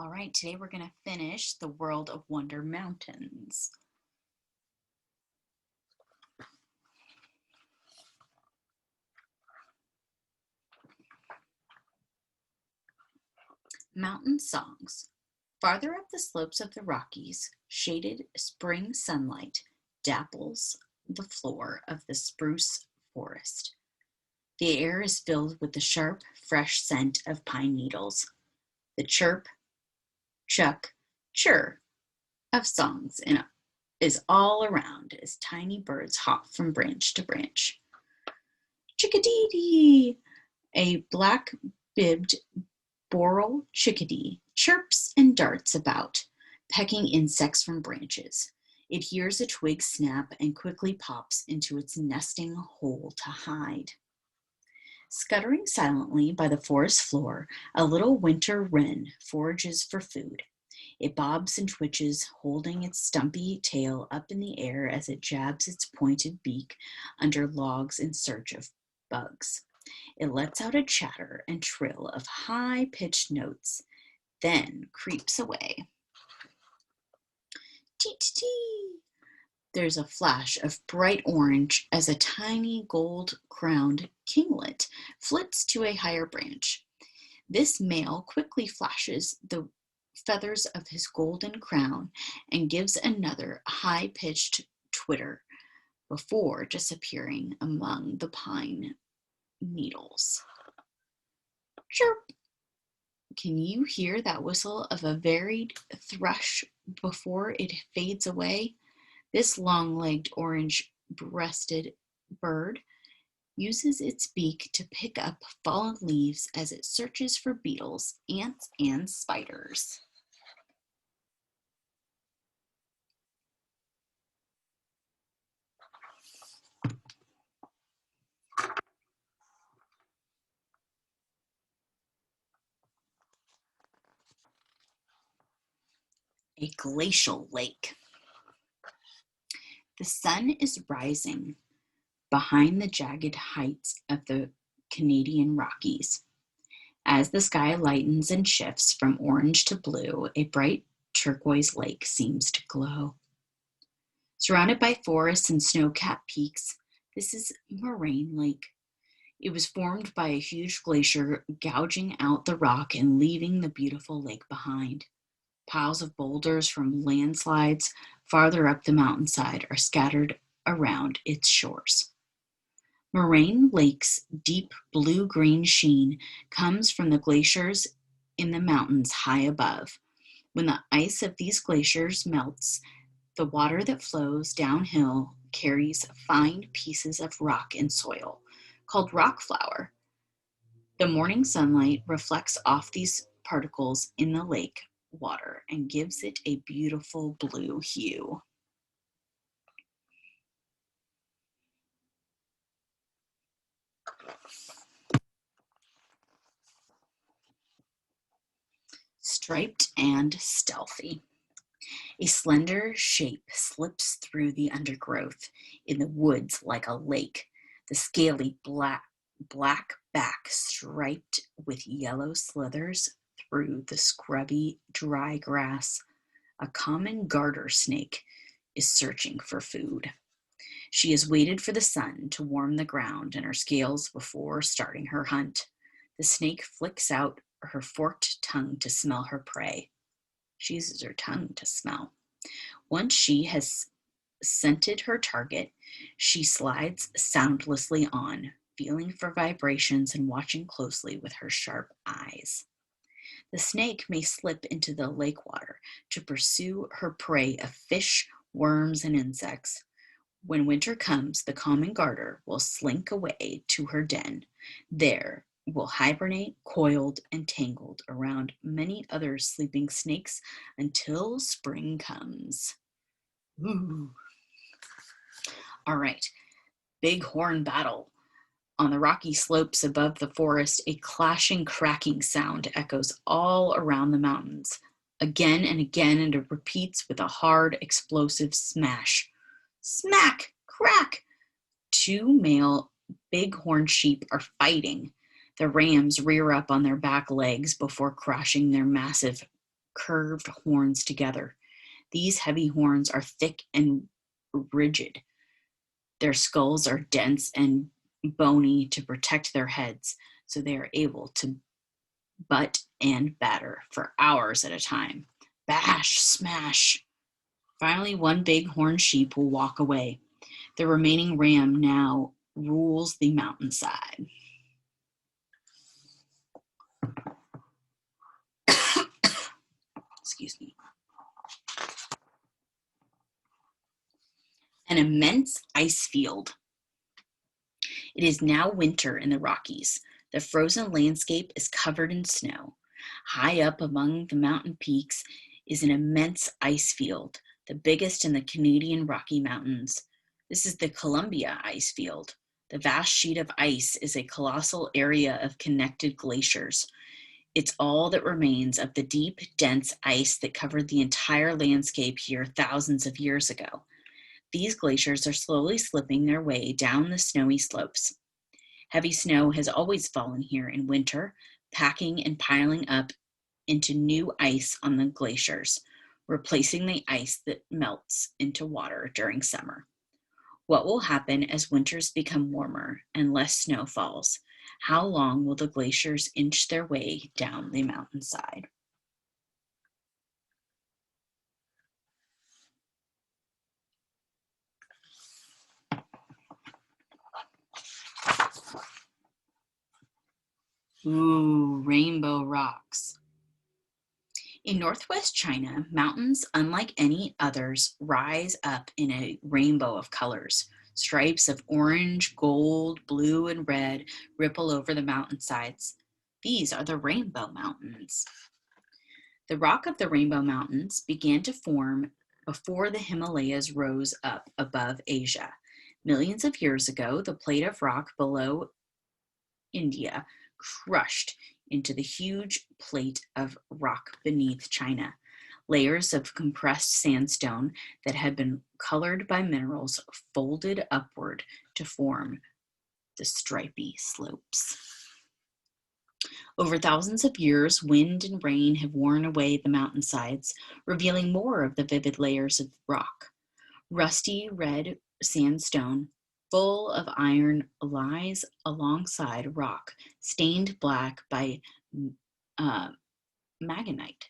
All right, today we're going to finish the World of Wonder Mountains. Mountain songs. Farther up the slopes of the Rockies, shaded spring sunlight dapples the floor of the spruce forest. The air is filled with the sharp, fresh scent of pine needles. The chirp, chuck, chirr of songs is all around as tiny birds hop from branch to branch. Chickadee! A black-bibbed boral chickadee chirps and darts about, pecking insects from branches. It hears a twig snap and quickly pops into its nesting hole to hide. Scuttering silently by the forest floor, a little winter wren forages for food. It bobs and twitches, holding its stumpy tail up in the air as it jabs its pointed beak under logs in search of bugs. It lets out a chatter and trill of high-pitched notes, then creeps away. Tee-tee-tee! There's a flash of bright orange as a tiny gold-crowned kinglet flits to a higher branch. This male quickly flashes the feathers of his golden crown and gives another high-pitched twitter before disappearing among the pine needles. Chirp! Can you hear that whistle of a varied thrush before it fades away? This long-legged, orange-breasted bird uses its beak to pick up fallen leaves as it searches for beetles, ants, and spiders. A glacial lake. The sun is rising behind the jagged heights of the Canadian Rockies. As the sky lightens and shifts from orange to blue, a bright turquoise lake seems to glow. Surrounded by forests and snow-capped peaks, this is Moraine Lake. It was formed by a huge glacier gouging out the rock and leaving the beautiful lake behind. Piles of boulders from landslides farther up the mountainside are scattered around its shores. Moraine Lake's deep blue-green sheen comes from the glaciers in the mountains high above. When the ice of these glaciers melts, the water that flows downhill carries fine pieces of rock and soil, called rock flour. The morning sunlight reflects off these particles in the lake water and gives it a beautiful blue hue. Striped and stealthy. A slender shape slips through the undergrowth in the woods like a lake, the scaly black back striped with yellow slithers through the scrubby, dry grass. A common garter snake is searching for food. She has waited for the sun to warm the ground and her scales before starting her hunt. The snake flicks out her forked tongue to smell her prey. She uses her tongue to smell. Once she has scented her target, she slides soundlessly on, feeling for vibrations and watching closely with her sharp eyes. The snake may slip into the lake water to pursue her prey of fish, worms, and insects. When winter comes, the common garter will slink away to her den. There will hibernate, coiled and tangled around many other sleeping snakes until spring comes. Ooh. All right, bighorn battle. On the rocky slopes above the forest, a clashing, cracking sound echoes all around the mountains. Again and again, and it repeats with a hard, explosive smash. Smack! Crack! Two male bighorn sheep are fighting. The rams rear up on their back legs before crashing their massive curved horns together. These heavy horns are thick and rigid. Their skulls are dense and bony to protect their heads, so they are able to butt and batter for hours at a time. Bash, smash. Finally, one big horned sheep will walk away. The remaining ram now rules the mountainside. Excuse me. An immense ice field. It is now winter in the Rockies. The frozen landscape is covered in snow. High up among the mountain peaks is an immense ice field, the biggest in the Canadian Rocky Mountains. This is the Columbia ice field. The vast sheet of ice is a colossal area of connected glaciers. It's all that remains of the deep, dense ice that covered the entire landscape here thousands of years ago. These glaciers are slowly slipping their way down the snowy slopes. Heavy snow has always fallen here in winter, packing and piling up into new ice on the glaciers, replacing the ice that melts into water during summer. What will happen as winters become warmer and less snow falls? How long will the glaciers inch their way down the mountainside? Ooh, rainbow rocks. In northwest China, mountains, unlike any others, rise up in a rainbow of colors. Stripes of orange, gold, blue, and red ripple over the mountainsides. These are the Rainbow Mountains. The rock of the Rainbow Mountains began to form before the Himalayas rose up above Asia. Millions of years ago, the plate of rock below India crushed into the huge plate of rock beneath China. Layers of compressed sandstone that had been colored by minerals folded upward to form the stripy slopes. Over thousands of years, wind and rain have worn away the mountainsides, revealing more of the vivid layers of rock. Rusty red sandstone, full of iron, lies alongside rock, stained black by magnetite,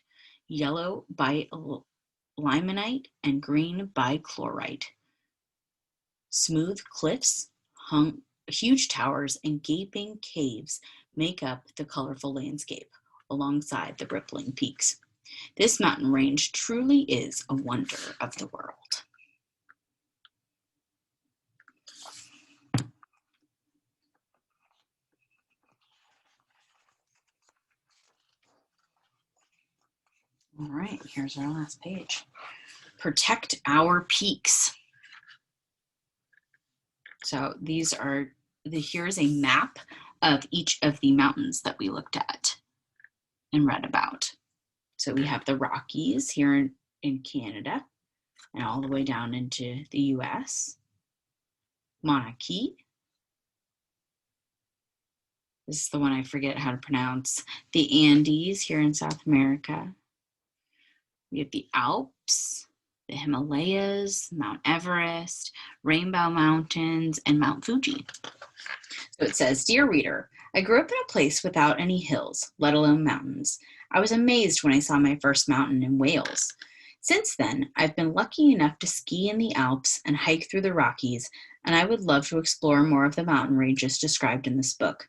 yellow by limonite, and green by chlorite. Smooth cliffs, huge towers, and gaping caves make up the colorful landscape alongside the rippling peaks. This mountain range truly is a wonder of the world. All right, here's our last page. Protect our peaks. So here's a map of each of the mountains that we looked at and read about. So we have the Rockies here in Canada and all the way down into the US. Mauna Kea. This is the one I forget how to pronounce. The Andes here in South America. We have the Alps, the Himalayas, Mount Everest, Rainbow Mountains, and Mount Fuji. So it says, Dear reader, I grew up in a place without any hills, let alone mountains. I was amazed when I saw my first mountain in Wales. Since then, I've been lucky enough to ski in the Alps and hike through the Rockies, and I would love to explore more of the mountain ranges described in this book.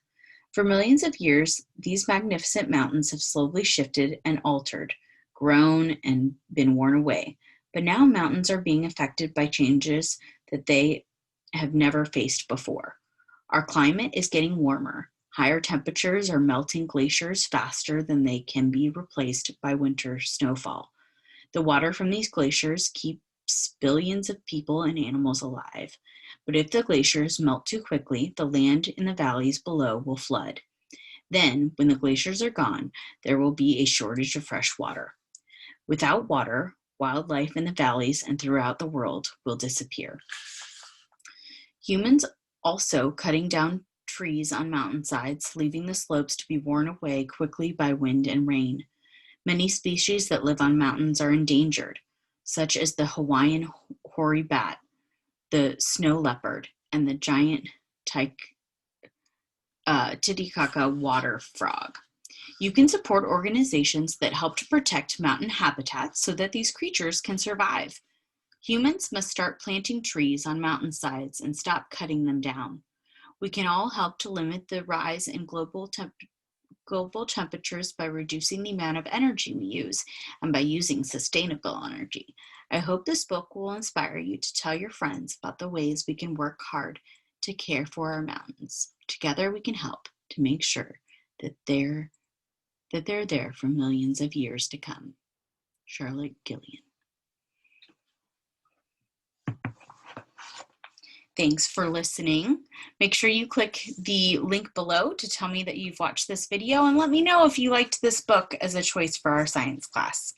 For millions of years, these magnificent mountains have slowly shifted and altered, grown and been worn away. But now mountains are being affected by changes that they have never faced before. Our climate is getting warmer. Higher temperatures are melting glaciers faster than they can be replaced by winter snowfall. The water from these glaciers keeps billions of people and animals alive. But if the glaciers melt too quickly, the land in the valleys below will flood. Then, when the glaciers are gone, there will be a shortage of fresh water. Without water, wildlife in the valleys and throughout the world will disappear. Humans also cutting down trees on mountainsides, leaving the slopes to be worn away quickly by wind and rain. Many species that live on mountains are endangered, such as the Hawaiian hoary bat, the snow leopard, and the giant Titicaca water frog. You can support organizations that help to protect mountain habitats so that these creatures can survive. Humans must start planting trees on mountainsides and stop cutting them down. We can all help to limit the rise in global temperatures by reducing the amount of energy we use and by using sustainable energy. I hope this book will inspire you to tell your friends about the ways we can work hard to care for our mountains. Together we can help to make sure that they're there for millions of years to come. Charlotte Gillian. Thanks for listening. Make sure you click the link below to tell me that you've watched this video, and let me know if you liked this book as a choice for our science class.